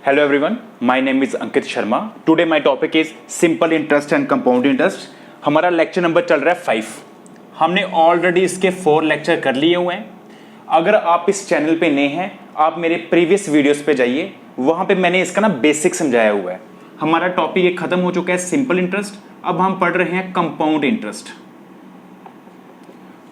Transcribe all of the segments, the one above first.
Hello everyone, my name is Ankit Sharma. Today my topic is simple interest and compound interest. हमारा lecture number चल रहा है 5. हमने already इसके 4 लेक्चर कर लिए हुए हैं. अगर आप इस चैनल पे नए हैं, आप मेरे प्रीवियस वीडियोस पे जाइए, वहाँ पे मैंने इसका ना बेसिक समझाया हुआ है. हमारा टॉपिक एक खत्म हो चुका है सिंपल इंटरेस्ट. अब हम पढ़ रहे हैं कंपाउंड इंटरेस्ट.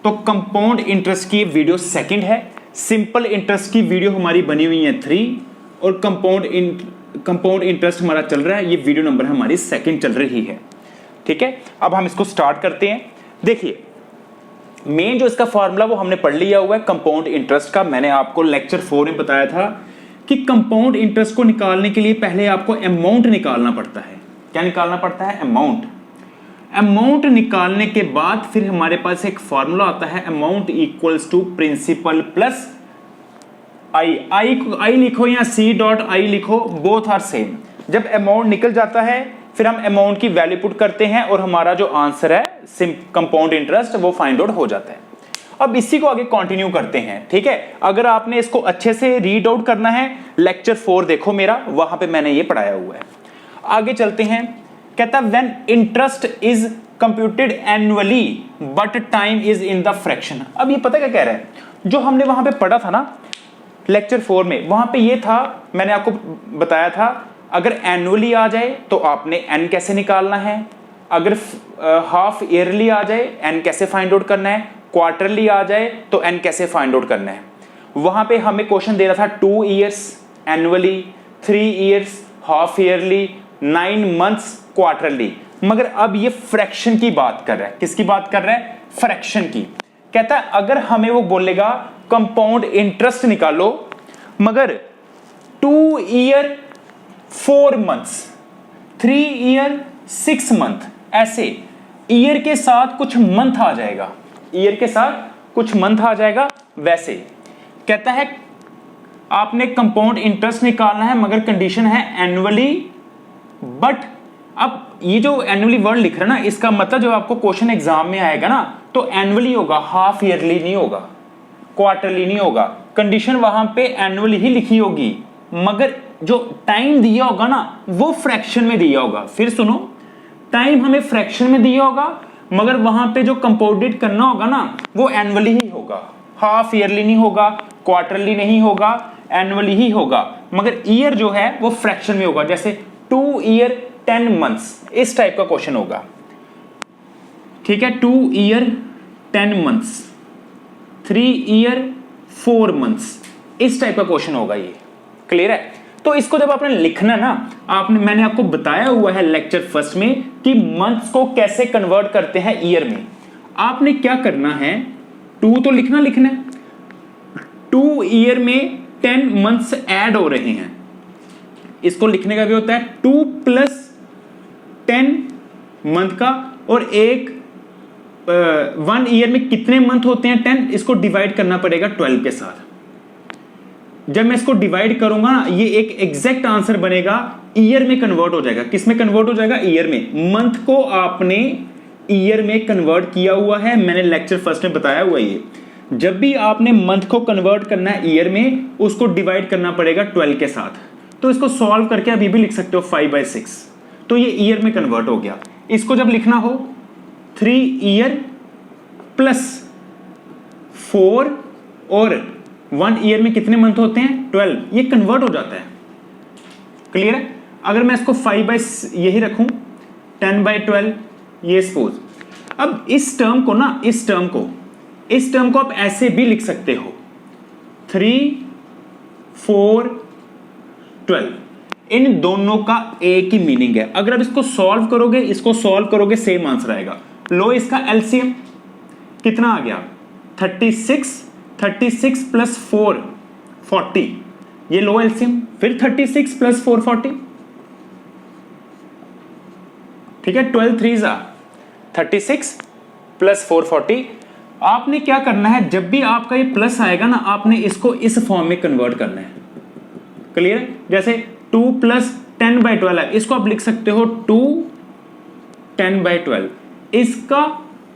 तो कंपाउंड इंटरेस्ट की वीडियो सेकंड है. सिंपल इंटरेस्ट की वीडियो हमारी बनी हुई है 3 और कंपाउंड इंटरेस्ट हमारा चल रहा है. ये वीडियो नंबर हमारी सेकंड चल रही है. ठीक है, अब हम इसको स्टार्ट करते हैं. देखिए, मेन जो इसका फॉर्मूला वो हमने पढ़ लिया हुआ है कंपाउंड इंटरेस्ट का. मैंने आपको लेक्चर 4 में बताया था कि कंपाउंड इंटरेस्ट को निकालने के लिए पहले आपको अमाउंट निकालना पड़ता है. क्या निकालना पड़ता है? अमाउंट निकालने के बाद फिर हमारे पास एक फॉर्मूला आता है, amount equals to principal plus I लिखो या सी डॉट आई लिखो, बोथ आर सेम. जब अमाउंट निकल जाता है फिर हम अमाउंट की वैल्यू पुट करते हैं और हमारा जो आंसर है कंपाउंड इंटरेस्ट वो फाइंड आउट हो जाता है. अब इसी को आगे कंटिन्यू करते हैं. ठीक है, अगर आपने इसको अच्छे से रीड आउट करना है, लेक्चर 4 देखो मेरा, वहां पे मैंने ये पढ़ाया हुआ है. आगे चलते हैं. कहता है when interest is computed annually but time is in the fraction. अब ये पता क्या कह रहा है, जो हमने वहां पे पढ़ा था ना लेक्चर 4 में, वहां पे ये था, मैंने आपको बताया था अगर एनुअली आ जाए तो आपने एन कैसे निकालना है, अगर हाफ ईयरली आ जाए एन कैसे फाइंड आउट करना है, क्वार्टरली आ जाए तो एन कैसे फाइंड आउट करना है. वहां पे हमें क्वेश्चन दे रहा था 2 years annually, 3 years half yearly, 9 months quarterly. मगर अब ये फ्रैक्शन की बात कर रहा है. किसकी बात कर रहा है? फ्रैक्शन की. कहता है अगर हमें वो बोलेगा कंपाउंड इंटरेस्ट निकालो, मगर 2 ईयर 4 मंथ्स, 3 ईयर 6 मंथ, ऐसे ईयर के साथ कुछ मंथ आ जाएगा, ईयर के साथ कुछ मंथ आ जाएगा. वैसे कहता है आपने कंपाउंड इंटरेस्ट निकालना है मगर कंडीशन है एनुअली बट. अब ये जो एनुअली वर्ड लिख रहा है ना, इसका मतलब जब आपको क्वेश्चन एग्जाम में आएगा ना तो एनुअली होगा, हाफ ईयरली नहीं होगा, क्वार्टरली नहीं होगा. कंडीशन वहां पे एनुअली ही लिखी होगी, मगर जो टाइम दिया होगा ना वो फ्रैक्शन में दिया होगा. फिर सुनो, टाइम हमें फ्रैक्शन में दिया होगा मगर वहां पे जो कंपाउंडेड करना होगा ना वो एनुअली ही होगा, हाफ ईयरली नहीं होगा, क्वार्टरली नहीं होगा, एनुअली ही होगा. मगर ईयर जो है वो फ्रैक्शन में होगा. जैसे 2 ईयर 10 मंथ्स, इस टाइप का क्वेश्चन होगा. ठीक है, 2 ईयर 10 मंथ्स, 3 ईयर 4 मंथ्स, इस टाइप का क्वेश्चन होगा. ये क्लियर है? तो इसको जब आपने लिखना ना, मैंने आपको बताया हुआ है लेक्चर 1 में कि मंथ्स को कैसे कन्वर्ट करते हैं ईयर में. आपने क्या करना है, 2 तो लिखना है, 2 ईयर में 10 मंथ्स ऐड हो रहे हैं. इसको लिखने का भी होता है 2 प्लस 10 मंथ का, और एक 1 ईयर में कितने मंथ होते हैं 10, इसको डिवाइड करना पड़ेगा 12 के साथ. जब मैं इसको डिवाइड करूंगा ना, ये एक एग्जैक्ट आंसर बनेगा, ईयर में कन्वर्ट हो जाएगा. किस में कन्वर्ट हो जाएगा? ईयर में. मंथ को आपने ईयर में कन्वर्ट किया हुआ है, मैंने लेक्चर 1 में बताया हुआ है. ये जब भी आपने मंथ को कन्वर्ट करना है ईयर में, उसको डिवाइड करना पड़ेगा 12 के साथ. तो इसको सॉल्व करके अभी भी लिख सकते हो 5/6. तो ये ईयर में कन्वर्ट हो गया. इसको जब लिखना हो 3 ईयर प्लस 4 और 1 ईयर में कितने मंथ होते हैं 12, ये कन्वर्ट हो जाता है. क्लियर है? अगर मैं इसको 5 यही रखूं 10/12, ये सपोज. अब इस टर्म को ना, इस टर्म को आप ऐसे भी लिख सकते हो 3, 4, 12. इन दोनों का एक ही मीनिंग है. अगर आप इसको सॉल्व करोगे सेम आंसर आएगा. लो इसका एलसीएम कितना आ गया? 36 प्लस 4 40, ये लो एलसीएम. फिर 36 प्लस 4 40. ठीक है, 12 3 36 प्लस 4 40. आपने क्या करना है, जब भी आपका ये प्लस आएगा ना, आपने इसको इस फॉर्म में कन्वर्ट करना है. क्लियर है? जैसे 2 प्लस 10/12 है, इसको आप लिख सकते हो 2 10/12. इसका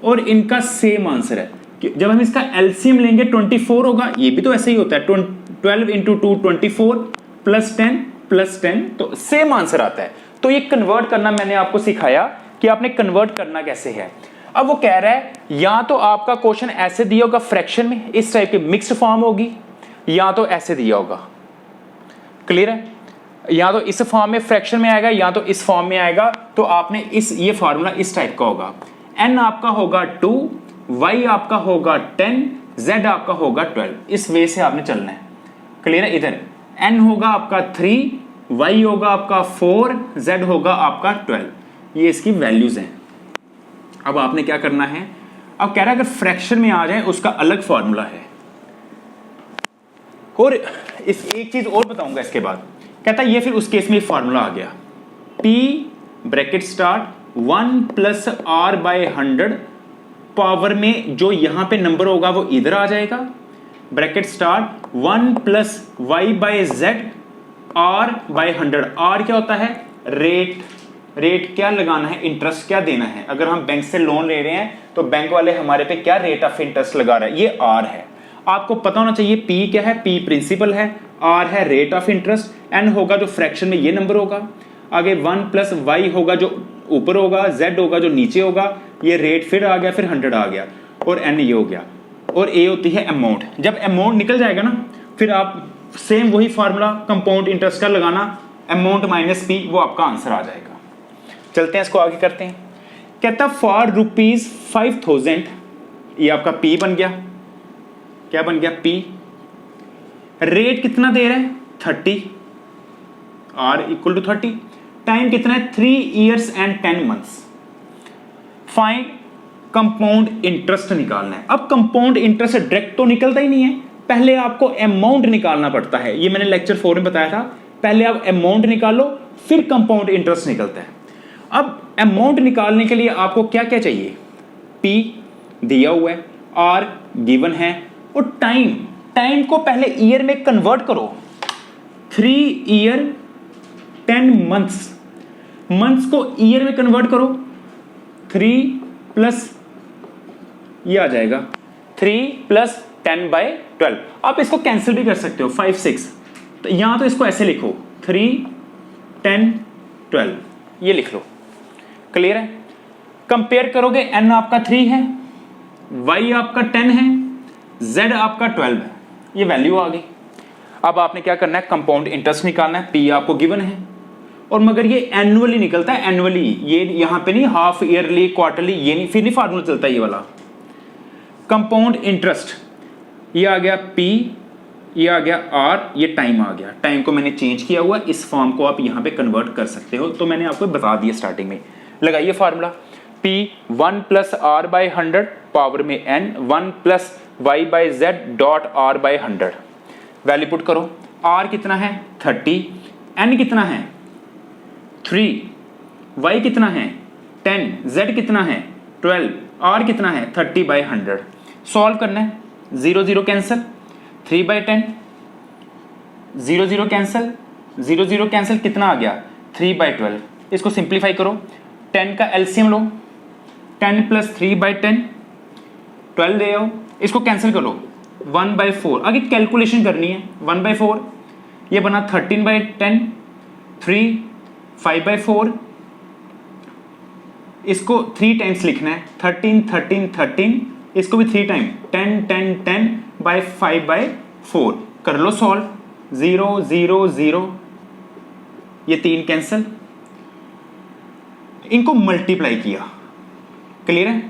और इनका सेम आंसर है. जब हम इसका एलसीएम लेंगे 24 होगा. ये भी तो ऐसे ही होता है, 12 इंटू 2 24 प्लस 10 +10, तो सेम आंसर आता है। तो ये कन्वर्ट करना मैंने आपको सिखाया कि आपने कन्वर्ट करना कैसे है। अब वो कह रहा है या तो आपका क्वेश्चन ऐसे दिया होगा फ्रैक्शन में, इस टाइप की मिक्स्ड फॉर्म होगी, या तो ऐसे दिया होगा। क्लियर है? या तो इस फॉर्म में फ्रैक्शन में आएगा या तो इस फॉर्म में आएगा। तो आपने ये फार्मूला इस टाइप का होगा, n आपका होगा 2, y आपका होगा 10, z आपका होगा 12। इस वे से आपने चलना है। क्लियर है? इधर n होगा आपका 3, y होगा आपका 4, z होगा आपका 12। ये इसकी वैल्यूज हैं। अब आपने क्या करना है, अब कह रहा है अगर फ्रैक्शन में आ जाए उसका अलग फॉर्मूला है। और इस एक चीज और बताऊंगा इसके बाद। कहता है ये फिर उस केस में फॉर्मूला आ गया, p bracket start 1 plus r by 100, power में जो यहां पे नंबर होगा वो इधर आ जाएगा, bracket start 1 plus y by z r by 100। r क्या होता है? रेट। रेट क्या लगाना है? इंटरेस्ट क्या देना है। अगर हम बैंक से लोन ले रहे हैं तो बैंक वाले हमारे पे क्या रेट ऑफ इंटरेस्ट लगा रहा है, ये r है। आपको पता होना चाहिए p क्या है, p प्रिंसिपल है, r है रेट ऑफ इंटरेस्ट, n होगा जो फ्रैक्शन में ये नंबर होगा, आगे 1 प्लस y होगा जो ऊपर होगा, z होगा जो नीचे होगा, ये रेट फिर आ गया, फिर 100 आ गया, और n ये हो गया, और a होती है अमाउंट। जब अमाउंट निकल जाएगा ना, फिर आप सेम वही फार्मूला कंपाउंड इंटरेस्ट का लगाना, अमाउंट माइनस p, वो आपका आंसर आ जाएगा। चलते हैं इसको आगे करते हैं। कहता फॉर ₹5000, ये आपका p बन गया। क्या बन गया? p। रेट कितना दे रहा है? 30, r इक्वल टू 30। टाइम कितना है? 3 years and 10 months। Find compound interest निकालना है। अब कंपाउंड इंटरेस्ट डायरेक्ट तो निकलता ही नहीं है, पहले आपको अमाउंट निकालना पड़ता है। ये मैंने लेक्चर 4 में बताया था, पहले आप अमाउंट निकालो फिर कंपाउंड इंटरेस्ट निकलता है। अब अमाउंट निकालने के लिए आपको क्या क्या चाहिए? p दिया हुआ है, r गिवन है, और टाइम को पहले ईयर में कन्वर्ट करो। 3 year 10 months, मंथ्स को ईयर में कन्वर्ट करो। 3 प्लस ये आ जाएगा 3 प्लस 10 बाय 12। आप इसको कैंसिल भी कर सकते हो, 5 6। तो यहां तो इसको ऐसे लिखो 3 10 12, ये लिख लो। क्लियर है? कंपेयर करोगे, n आपका 3 है, y आपका 10 है, z आपका 12 है, ये वैल्यू आ गई। अब आपने क्या करना है? कंपाउंड इंटरेस्ट निकालना है। p आपको गिवन है, और मगर ये एनुअली निकलता है, एनुअली, ये यहां पे नहीं हाफ ईयरली क्वार्टरली, ये नहीं, फिर नहीं फार्मूला चलता ये वाला। कंपाउंड इंटरेस्ट ये आ गया p, ये आ गया r, ये टाइम आ गया। टाइम को मैंने चेंज किया हुआ, इस फॉर्म को आप यहां पे कन्वर्ट कर सकते हो, तो मैंने आपको बता दिया स्टार्टिंग में। लगाइए formula, p 1 plus r by 100 power में n, 1 plus y by z dot r by 100। Value put करो। r कितना है? 30, n कितना है? 3, y कितना है? 10, z कितना है? 12, r कितना है? 30 बाय 100। सॉल्व करना है। 0 0 कैंसिल, 3 बाय 10, 0 0 कैंसिल, 0 0 कैंसिल, कितना आ गया? 3 बाय 12। इसको सिंप्लीफाई करो, 10 का एलसीएम लो, 10 प्लस 3 बाय 10, 12 ले आओ, इसको कैंसिल करो, 1 बाय 4। आगे कैलकुलेशन करनी है। 1 बाय 4 ये बना 13 बाय 10, 3 5 बाय 4, इसको 3 टाइम्स लिखना है, 13 13 13, इसको भी 3 टाइम, 10 10 10 बाय 5 बाय 4। कर लो सॉल्व, 0 0 0, ये 3 कैंसिल, इनको मल्टीप्लाई किया। क्लियर है?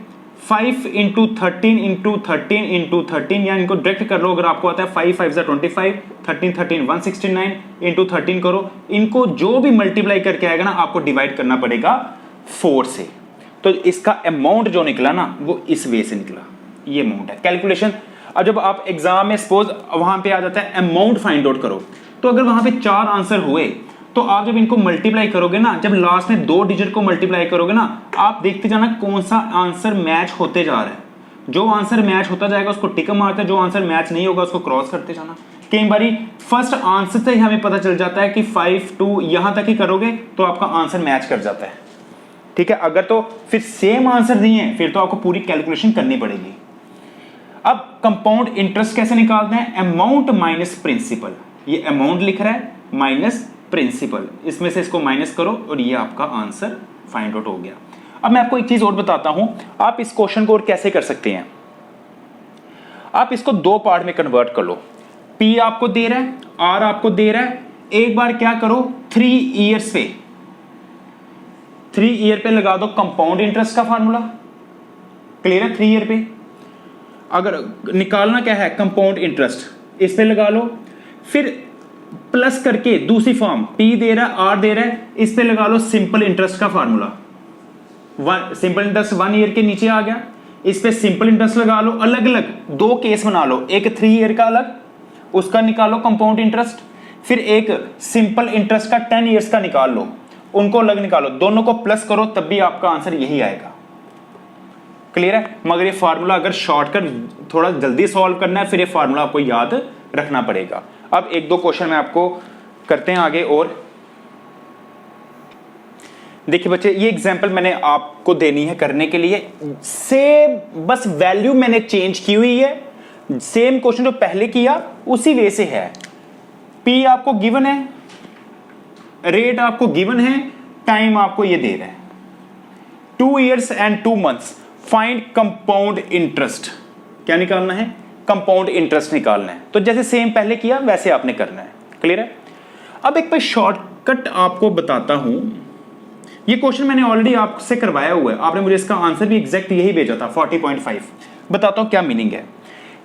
5 इंटू 13 इंटू 13 इंटू 13, या इनको डायरेक्ट कर लो अगर आपको आता है। 5 5 25, 13 13 169 इंटू 13 करो। इनको जो भी मल्टीप्लाई करके आएगा ना, आपको डिवाइड करना पड़ेगा 4 से। तो इसका अमाउंट जो निकला ना, वो इस वे से निकला, ये अमाउंट है। कैलकुलेशन, अब जब आप एग्जाम में सपोज वहां पे आ जाता है अमाउंट फाइंड आउट करो, तो अगर वहां पे 4 आंसर हुए, तो आप जब इनको मल्टीप्लाई करोगे ना, जब लास्ट में 2 डिजिट को मल्टीप्लाई करोगे ना, आप देखते जाना कौन सा आंसर मैच होते जा रहा है। जो आंसर मैच होता जाएगा उसको टिक मारते, जो आंसर मैच नहीं होगा उसको क्रॉस करते जाना। कई बारी फर्स्ट आंसर से ही हमें पता चल जाता है कि 5 2 यहां तक ही करोगे तो आपका आंसर मैच कर जाता है। ठीक है? अगर तो फिर सेम आंसर दिए हैं, फिर तो आपको पूरी कैलकुलेशन करनी पड़ेगी। अब कंपाउंड इंटरेस्ट कैसे निकालते हैं? Amount minus principal. ये अमाउंट लिख रहा है माइनस प्रिंसिपल, इसमें से इसको माइनस करो और ये आपका आंसर फाइंड आउट हो गया। अब मैं आपको एक चीज और बताता हूं, आप इस क्वेश्चन को और कैसे कर सकते हैं। आप इसको दो पार्ट में कन्वर्ट कर लो। P आपको दे रहा है, R आपको दे रहा है, एक बार क्या करो 3 ईयर्स पे, 3 ईयर पे लगा दो कंपाउंड इंटरेस्ट का फार्मूला। क्लियर है? 3 ईयर पे अगर निकालना क्या है कंपाउंड इंटरेस्ट, इस पे लगा लो, फिर प्लस करके दूसरी फॉर्म P दे रहा है, R दे रहा है, इस पे लगा लो सिंपल इंटरेस्ट का फार्मूला। सिंपल इंटरेस्ट 1 ईयर के नीचे आ गया, इस पे सिंपल इंटरेस्ट लगा लो। अलग अलग दो केस बना लो, एक 3 ईयर का अलग, उसका निकालो कंपाउंड इंटरेस्ट, फिर एक सिंपल इंटरेस्ट का 10 ईयर्स का निकाल लो, उनको अलग निकालो, दोनों को प्लस करो, तब भी आपका आंसर यही आएगा। क्लियर है? मगर ये फार्मूला अगर शॉर्टकट थोड़ा जल्दी सॉल्व करना है, फिर ये फार्मूला आपको याद रखना पड़ेगा। अब एक दो क्वेश्चन में आपको करते हैं आगे। और देखिए बच्चे, ये एग्जांपल मैंने आपको देनी है करने के लिए, सेम बस वैल्यू मैंने चेंज की हुई है, सेम क्वेश्चन जो पहले किया उसी वे से है। P आपको गिवन है, रेट आपको गिवन है, टाइम आपको ये दे रहा है 2 years and 2 months. Find compound interest, क्या निकालना है? कंपाउंड इंटरेस्ट निकालना है। तो जैसे सेम पहले किया वैसे आपने करना है। क्लियर है? अब एक पे शॉर्टकट आपको बताता हूं, ये क्वेश्चन मैंने ऑलरेडी आपसे करवाया हुआ है, आपने मुझे इसका आंसर भी एग्जैक्ट यही भेजा था 40.5। बताता हूं क्या मीनिंग है।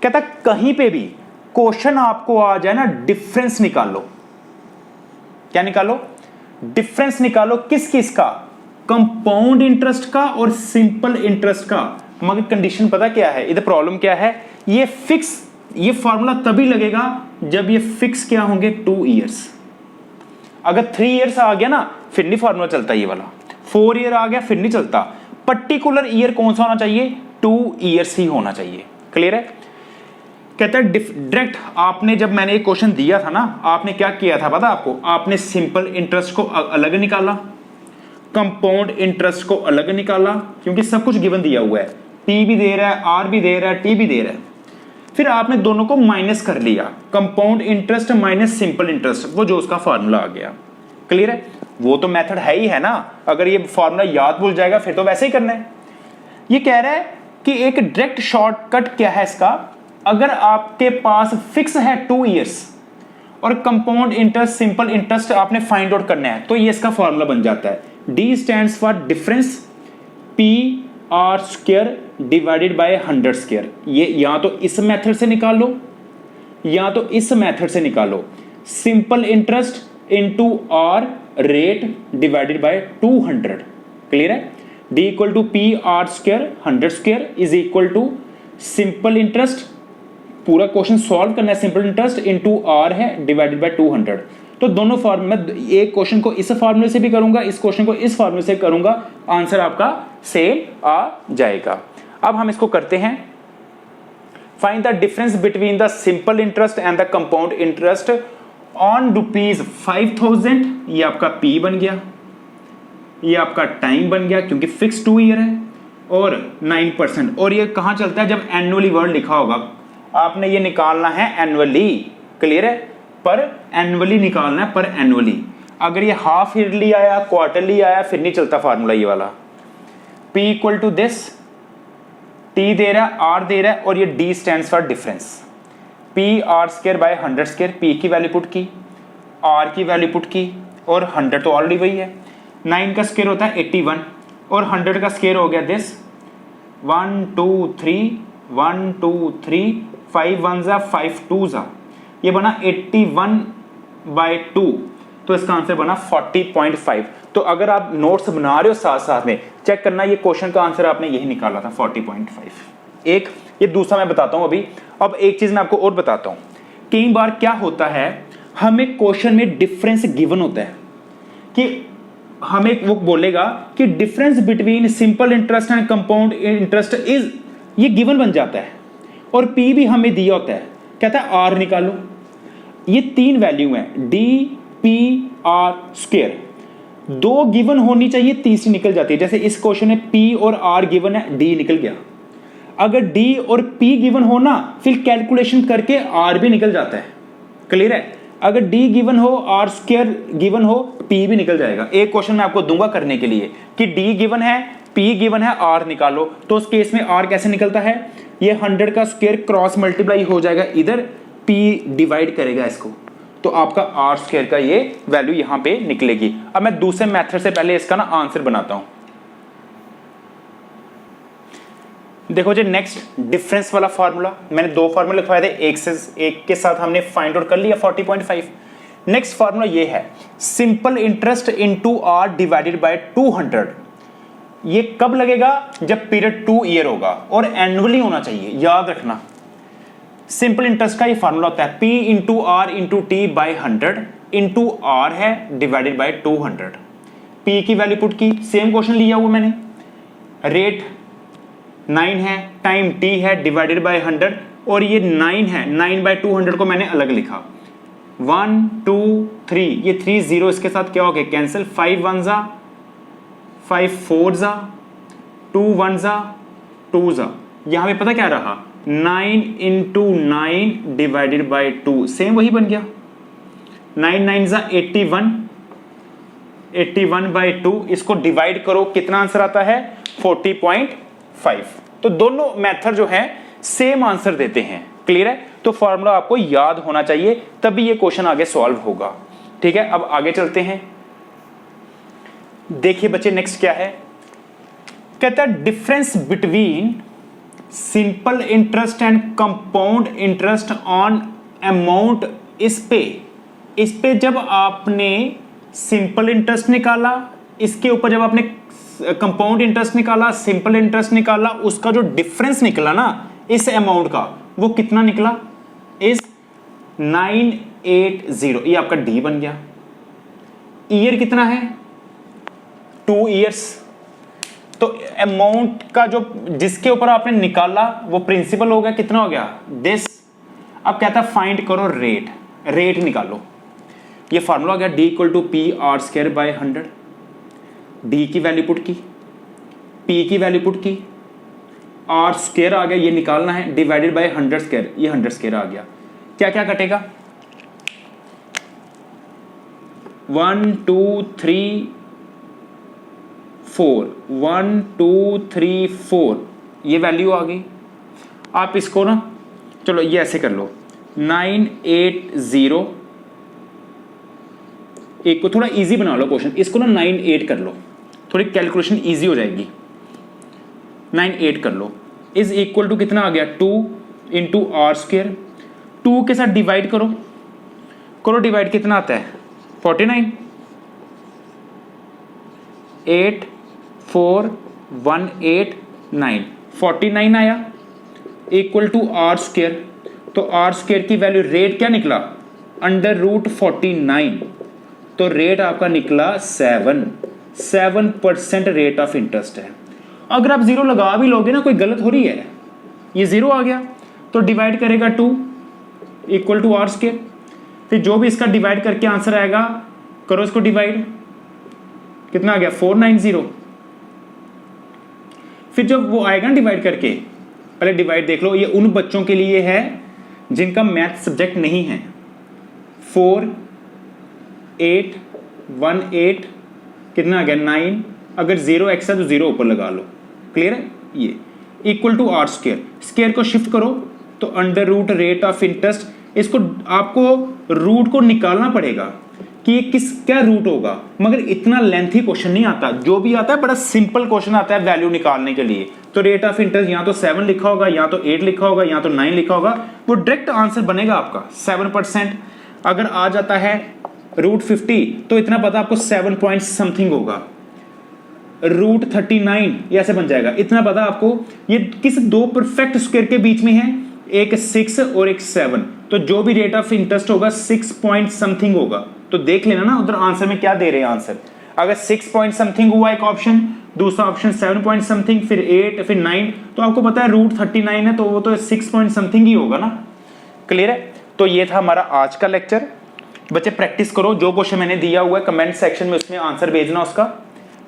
कहता कहीं पे भी क्वेश्चन आपको आ जाए ना, डिफरेंस निकालो। क्या निकालो? डिफरेंस निकालो। किस किस का? कंपाउंड इंटरेस्ट का और सिंपल इंटरेस्ट का। मगर कंडीशन पता क्या है, इधर प्रॉब्लम क्या है, ये फिक्स, ये फॉर्मूला तभी लगेगा जब ये फिक्स क्या होंगे 2 ईयर्स। अगर 3 ईयर्स आ गया ना फिर नहीं फॉर्मूला चलता, ये वाला 4 ईयर आ गया फिर नहीं चलता। पर्टिकुलर ईयर कौन सा होना चाहिए? 2 ईयर्स ही होना चाहिए। क्लियर है? कहता है डायरेक्ट आपने, जब मैंने ये क्वेश्चन दिया था ना, आपने क्या किया था पता आपको? आपने सिंपल इंटरेस्ट को अलग निकाला, कंपाउंड इंटरेस्ट को अलग निकाला, क्योंकि सब कुछ गिवन दिया हुआ है, P भी दे रहा है, R भी दे रहा है, T भी दे रहा है। फिर आपने दोनों को माइनस कर लिया, compound interest minus simple interest, वो जो उसका फार्मूला आ गया। क्लियर है? वो तो मेथड है ही है ना, अगर ये फार्मूला याद भूल जाएगा फिर तो वैसे ही करना है। ये कह रहा है कि एक डायरेक्ट शॉर्टकट क्या है इसका, अगर आपके पास फिक्स है 2 ईयर्स और कंपाउंड इंटरेस्ट सिंपल इंटरेस्ट आपने फाइंड आउट करना है, तो ये इसका फार्मूला बन जाता है। D stands for difference PR square divided by 100 square. ये या तो इस मेथड से निकाल लो या तो इस मेथड से निकालो। Simple interest into R rate divided by 200। Clear है? D equal to PR square 100 square is equal to simple interest, पूरा क्वेश्चन सॉल्व करना है, सिंपल इंटरेस्ट इनटू R है डिवाइडेड बाय 200। तो दोनों फॉर्मूला, एक क्वेश्चन को इस फार्मूले से भी करूंगा, इस क्वेश्चन को इस फार्मूले से करूंगा, आंसर आपका सेम आ जाएगा। अब हम इसको करते हैं। Find the difference between the simple interest and the compound interest on ₹5000। ये आपका P बन गया, ये आपका टाइम बन गया क्योंकि फिक्स 2 ईयर है, और 9%। और ये कहां चलता है? जब एनुअली वर्ड लिखा होगा, आपने ये निकालना है एनुअली। क्लियर है? पर एनुअली निकालना है, पर एनुअली। अगर ये हाफ ईयरली आया, क्वार्टरली आया, फिर नहीं चलता फार्मूला ये वाला। P equal to this, T दे रहा है, R दे रहा है, और ये D stands for difference. PR square by 100 square, P की वैल्यू पुट की, R की वैल्यू पुट की, और 100 तो ऑलरेडी वही है। 9 का स्क्वायर होता है 81, और 100 का स्क्वायर हो गया दिस 1 2 3 1 2 3 5 1 जा 5 2 जा, ये बना 81/2, तो इसका आंसर बना 40.5। तो अगर आप नोट्स बना रहे हो साथ साथ में चेक करना, ये क्वेश्चन का आंसर आपने यही निकाला था 40.5। एक ये दूसरा मैं बताता हूं अभी। अब एक चीज मैं आपको और बताता हूं, कई बार क्या होता है, हमें क्वेश्चन में डिफरेंस गिवन होता है कि हमें वो बोलेगा कि difference between simple interest and compound interest is, ये गिवन बन जाता है, और P भी हमें दिया होता है, कहता है R निकालो। ये 3 वैल्यू हैं, D P R square, 2 given होनी चाहिए, तीसरी निकल जाती है। जैसे इस क्वेश्चन में P और R गिवन है, D निकल गया। अगर D और P गिवन हो ना, फिर कैलकुलेशन करके R भी निकल जाता है। क्लियर है? अगर डी गिवन हो, आर स्क्वायर गिवन हो, पी भी निकल जाएगा। एक क्वेश्चन मैं आपको दूंगा करने के लिए कि डी गिवन है, पी गिवन है, आर निकालो। तो उस केस में आर कैसे निकलता है, ये 100 का स्क्वायर क्रॉस मल्टीप्लाई हो जाएगा इधर, पी डिवाइड करेगा इसको, तो आपका आर स्क्वायर का ये वैल्यू यहां पे निकलेगी। अब मैं दूसरे मेथड से पहले इसका ना आंसर बनाता हूं। देखो जी, नेक्स्ट डिफरेंस वाला फार्मूला, मैंने दो फार्मूले लिखवाए थे, एक के साथ हमने फाइंड आउट कर लिया 40.5। नेक्स्ट फार्मूला ये है simple interest into R divided by 200। ये कब लगेगा, जब पीरियड 2 ईयर होगा और एनुअली होना चाहिए, याद रखना। सिंपल इंटरेस्ट का ये फार्मूला होता है P into R into T by 100 into R है डिवाइडेड बाई 200। P की वैल्यू पुट की, सेम क्वेश्चन लिया हुआ मैंने, रेट 9 है, टाइम T है, डिवाइडेड बाई 100, और ये 9 है, 9 बाई 200 को मैंने अलग लिखा। 1 2 3, ये 3 0 इसके साथ क्या हो गया, कैंसिल। 5 1 जा, 5 4 जा, 2 1 जा, 2 जा, यहां पे पता क्या रहा, 9 इंटू 9 डिवाइडेड बाई 2, सेम वही बन गया। 9 9 जा 81, 81 बाई 2, इसको डिवाइड करो, कितना आंसर आता है 40.5। तो दोनों मेथड जो है सेम आंसर देते हैं, क्लियर है। तो फॉर्मूला आपको याद होना चाहिए, तभी ये क्वेश्चन आगे सॉल्व होगा, ठीक है। अब आगे चलते हैं, देखिए बच्चे नेक्स्ट क्या है, कहता है difference between simple interest and compound interest on amount इस पे जब आपने सिंपल इंटरेस्ट निकाला, इसके ऊपर जब आपने कंपाउंड इंटरेस्ट निकाला, सिंपल इंटरेस्ट निकाला, उसका जो डिफरेंस निकला ना इस अमाउंट का, वो कितना निकला, इस 980। ये आपका डी बन गया। ईयर कितना है, 2 ईयर्स। तो अमाउंट का जो जिसके ऊपर आपने निकाला वो प्रिंसिपल हो गया, कितना हो गया, दिस। अब कहता है फाइंड करो रेट, रेट निकालो। ये फार्मूला हो गया D equal to P R square by 100। D की वैल्यू पुट की, पी की वैल्यू पुट की, आर स्क्वायर आ गया, ये निकालना है, डिवाइडेड बाय 100 स्क्वायर, ये 100 स्क्वायर आ गया। क्या क्या कटेगा, 1 2 3 4, 1 2 3 4, ये वैल्यू आ गई। आप इसको ना चलो ये ऐसे कर लो, 980, एक को थोड़ा इजी बना लो क्वेश्चन, इसको ना 98 कर लो, थोड़ी कैलकुलेशन इजी हो जाएगी। 98 कर लो, इज इक्वल टू कितना आ गया, 2 इंटू आर स्क्वायर। 2 के साथ डिवाइड करो, करो डिवाइड, कितना आता है 49, 8 4 1 8 9, 49 आया, इक्वल टू आर स्क्वायर। तो आर स्क्वायर की वैल्यू, रेट क्या निकला, अंडर रूट 49, तो रेट आपका निकला 7% रेट ऑफ इंटरेस्ट है। अगर आप जीरो लगा भी लोगे ना, कोई गलत हो रही है, ये जीरो आ गया तो डिवाइड करेगा 2 इक्वल टू आर स्क्वायर। फिर जो भी इसका डिवाइड करके आंसर आएगा, करो इसको डिवाइड, कितना आ गया 490। फिर जब वो आएगा ना डिवाइड करके, पहले डिवाइड देख लो, ये उन बच्चों के लिए है जिनका मैथ सब्जेक्ट नहीं है। 4 8 1 8, कितना आ गया 9, अगर 0 एक्स है तो 0 ऊपर लगा लो, क्लियर है। ये equal to R square, square को शिफ्ट करो तो under root rate of interest, इसको आपको रूट को निकालना पड़ेगा कि ये क्या रूट होगा, मगर इतना लेंथी क्वेश्चन नहीं आता, जो भी आता है बड़ा सिंपल क्वेश्चन आता है वैल्यू निकालने के लिए। तो रेट ऑफ इंटरेस्ट यहाँ तो 7 लिखा होगा, यहाँ तो 8 लिखा होगा, यहाँ तो 9 लिखा होगा, वो डायरेक्ट आंसर बनेगा आपका 7%। अगर आ जाता है रूट 50 तो इतना पता आपको 7 पॉइंट समथिंग होगा। रूट 39 ये ऐसे बन जाएगा, इतना पता आपको। ये किस दो परफेक्ट स्क्वायर के बीच में है, एक 6 और एक 7, तो जो भी रेट ऑफ इंटरेस्ट होगा 6 पॉइंट समथिंग होगा। तो देख लेना ना उधर आंसर में क्या दे रहे हैं आंसर, अगर 6 पॉइंट समथिंग हुआ एक ऑप्शन, दूसरा ऑप्शन 7 पॉइंट समथिंग, फिर 8, फिर 9, तो आपको पता है रूट 39 है तो वो तो 6 पॉइंट समथिंग ही होगा ना, क्लियर है। तो ये था हमारा आज का लेक्चर। बच्चे प्रैक्टिस करो, जो क्वेश्चन मैंने दिया हुआ है कमेंट सेक्शन में उसमें आंसर भेजना उसका,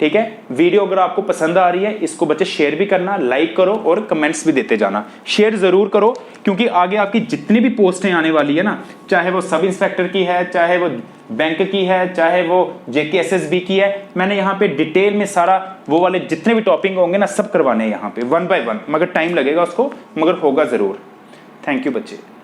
ठीक है। वीडियो अगर आपको पसंद आ रही है, इसको बच्चे शेयर भी करना, लाइक करो और कमेंट्स भी देते जाना। शेयर जरूर करो, क्योंकि आगे आपकी जितनी भी पोस्टें आने वाली है ना, चाहे वो सब इंस्पेक्टर की है, चाहे वो बैंक की है, चाहे वो JKSSB की है, मैंने यहाँ पे डिटेल में सारा वो वाले जितने भी टॉपिक होंगे ना, सब करवाने हैं यहाँ पे 1 by 1, मगर टाइम लगेगा उसको, मगर होगा जरूर। थैंक यू बच्चे।